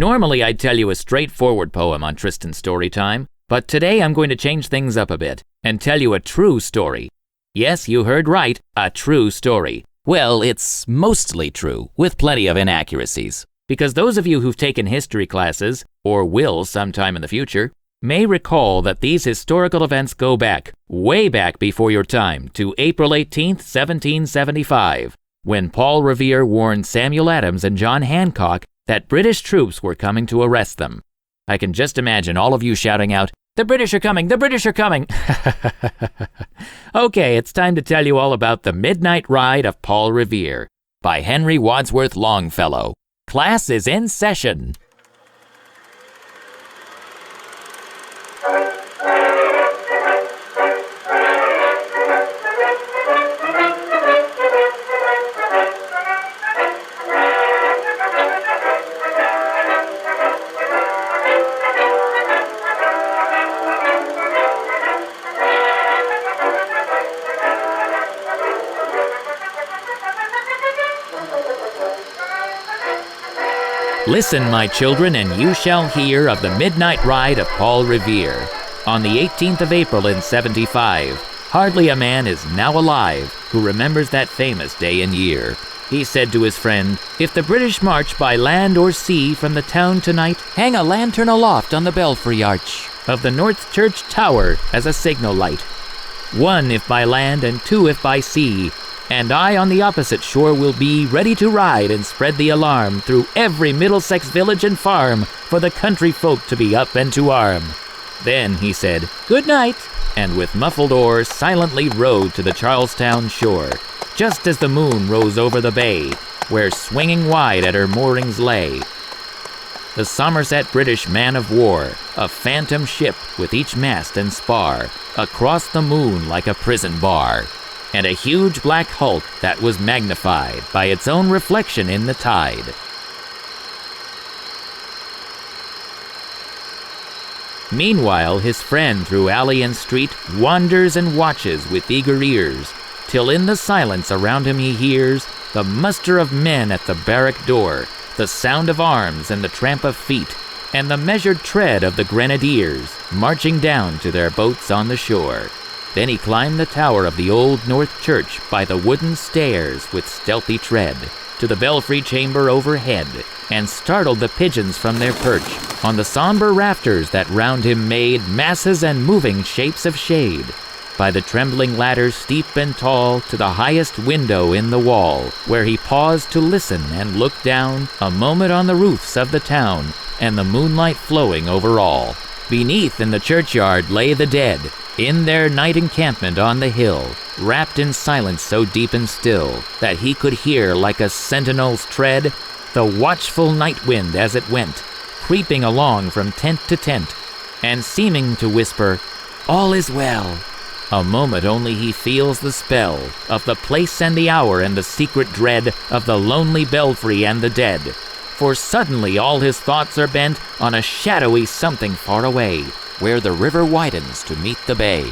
Normally I'd tell you a straightforward poem on Tristan's story time, but today I'm going to change things up a bit and tell you a true story. Yes, you heard right, a true story. Well, it's mostly true, with plenty of inaccuracies. Because those of you who've taken history classes, or will sometime in the future, may recall that these historical events go back, way back before your time, to April 18th, 1775, when Paul Revere warned Samuel Adams and John Hancock that British troops were coming to arrest them. I can just imagine all of you shouting out, "The British are coming! The British are coming!" Okay, it's time to tell you all about The Midnight Ride of Paul Revere by Henry Wadsworth Longfellow. Class is in session. Listen, my children, and you shall hear of the midnight ride of Paul Revere. On the 18th of April in 75, hardly a man is now alive who remembers that famous day and year. He said to his friend, "If the British march by land or sea from the town tonight, hang a lantern aloft on the belfry arch of the North Church tower as a signal light. 1 if by land and 2 if by sea. And I on the opposite shore will be ready to ride and spread the alarm through every Middlesex village and farm for the country folk to be up and to arm." Then he said, "Good night," and with muffled oar silently rowed to the Charlestown shore, just as the moon rose over the bay, where swinging wide at her moorings lay the Somerset British man of war, a phantom ship with each mast and spar across the moon like a prison bar, and a huge black hulk that was magnified by its own reflection in the tide. Meanwhile, his friend through alley and street wanders and watches with eager ears, till in the silence around him he hears the muster of men at the barrack door, the sound of arms and the tramp of feet, and the measured tread of the grenadiers marching down to their boats on the shore. Then he climbed the tower of the old North Church by the wooden stairs with stealthy tread, to the belfry chamber overhead, and startled the pigeons from their perch on the somber rafters that round him made masses and moving shapes of shade. By the trembling ladder steep and tall to the highest window in the wall, where he paused to listen and look down a moment on the roofs of the town and the moonlight flowing over all. Beneath in the churchyard lay the dead, in their night encampment on the hill, wrapped in silence so deep and still that he could hear like a sentinel's tread the watchful night wind as it went, creeping along from tent to tent, and seeming to whisper, "All is well." A moment only he feels the spell of the place and the hour and the secret dread of the lonely belfry and the dead, for suddenly all his thoughts are bent on a shadowy something far away, where the river widens to meet the bay.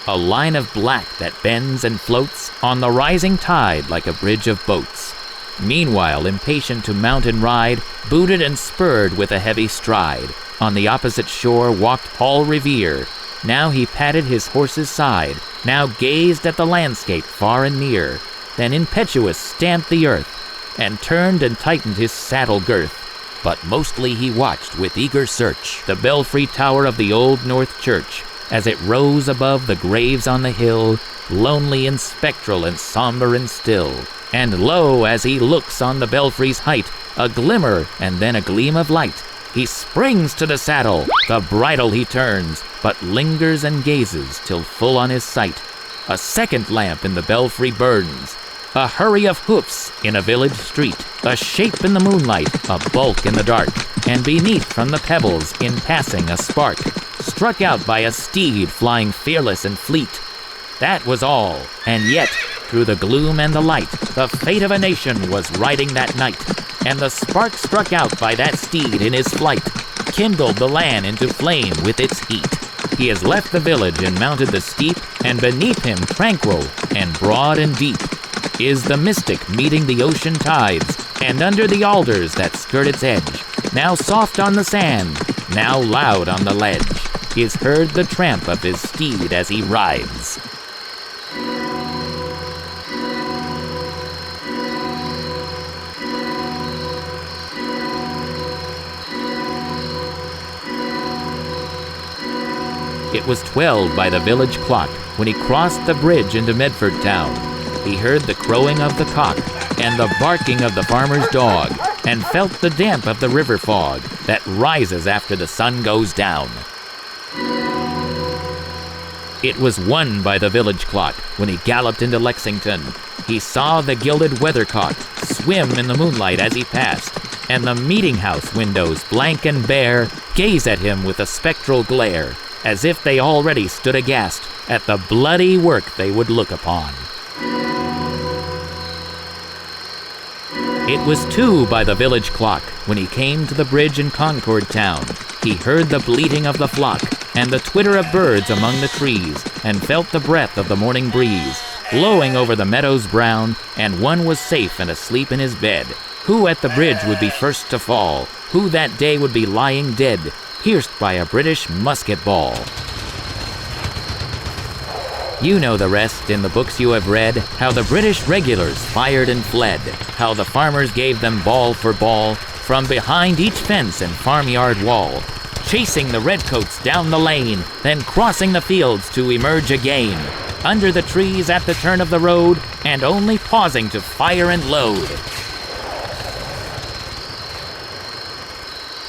A line of black that bends and floats on the rising tide like a bridge of boats. Meanwhile, impatient to mount and ride, booted and spurred with a heavy stride, on the opposite shore walked Paul Revere. Now he patted his horse's side, now gazed at the landscape far and near, then impetuous stamped the earth, and turned and tightened his saddle girth. But mostly he watched with eager search the belfry tower of the old North Church, as it rose above the graves on the hill, lonely and spectral and somber and still. And lo, as he looks on the belfry's height, a glimmer and then a gleam of light. He springs to the saddle, the bridle he turns, but lingers and gazes till full on his sight a second lamp in the belfry burns. A hurry of hoofs in a village street, a shape in the moonlight, a bulk in the dark, and beneath from the pebbles in passing a spark, struck out by a steed flying fearless and fleet. That was all, and yet, through the gloom and the light, the fate of a nation was riding that night, and the spark struck out by that steed in his flight kindled the land into flame with its heat. He has left the village and mounted the steep, and beneath him tranquil and broad and deep is the mystic meeting the ocean tides, and under the alders that skirt its edge now soft on the sand, now loud on the ledge, is heard the tramp of his steed as he rides. It was 12 by the village clock when he crossed the bridge into Medford town. He heard the crowing of the cock and the barking of the farmer's dog, and felt the damp of the river fog that rises after the sun goes down. It was 1 by the village clock when he galloped into Lexington. He saw the gilded weathercock swim in the moonlight as he passed, and the meeting house windows, blank and bare, gaze at him with a spectral glare, as if they already stood aghast at the bloody work they would look upon. It was 2 by the village clock when he came to the bridge in Concord town. He heard the bleating of the flock and the twitter of birds among the trees, and felt the breath of the morning breeze blowing over the meadows brown, and one was safe and asleep in his bed. Who at the bridge would be first to fall? Who that day would be lying dead, pierced by a British musket ball? You know the rest in the books you have read, how the British regulars fired and fled, how the farmers gave them ball for ball from behind each fence and farmyard wall, chasing the redcoats down the lane, then crossing the fields to emerge again, under the trees at the turn of the road, and only pausing to fire and load.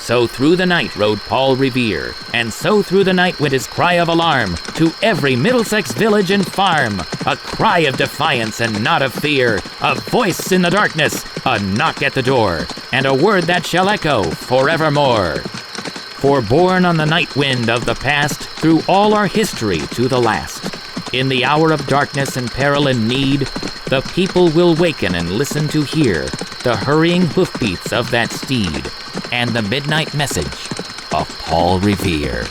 So through the night rode Paul Revere, and so through the night went his cry of alarm to every Middlesex village and farm, a cry of defiance and not of fear, a voice in the darkness, a knock at the door, and a word that shall echo forevermore. For born on the night wind of the past, through all our history to the last, in the hour of darkness and peril and need, the people will waken and listen to hear the hurrying hoofbeats of that steed, and the midnight message of Paul Revere.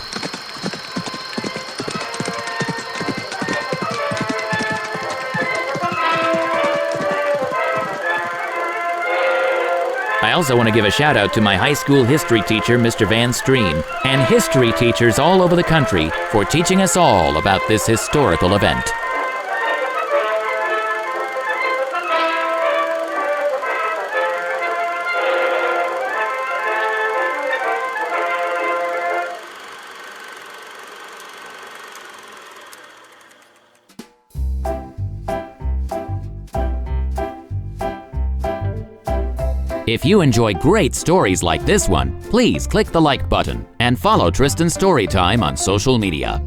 I also want to give a shout out to my high school history teacher, Mr. Van Streen, and history teachers all over the country for teaching us all about this historical event. If you enjoy great stories like this one, please click the like button and follow Tristan's Storytime on social media.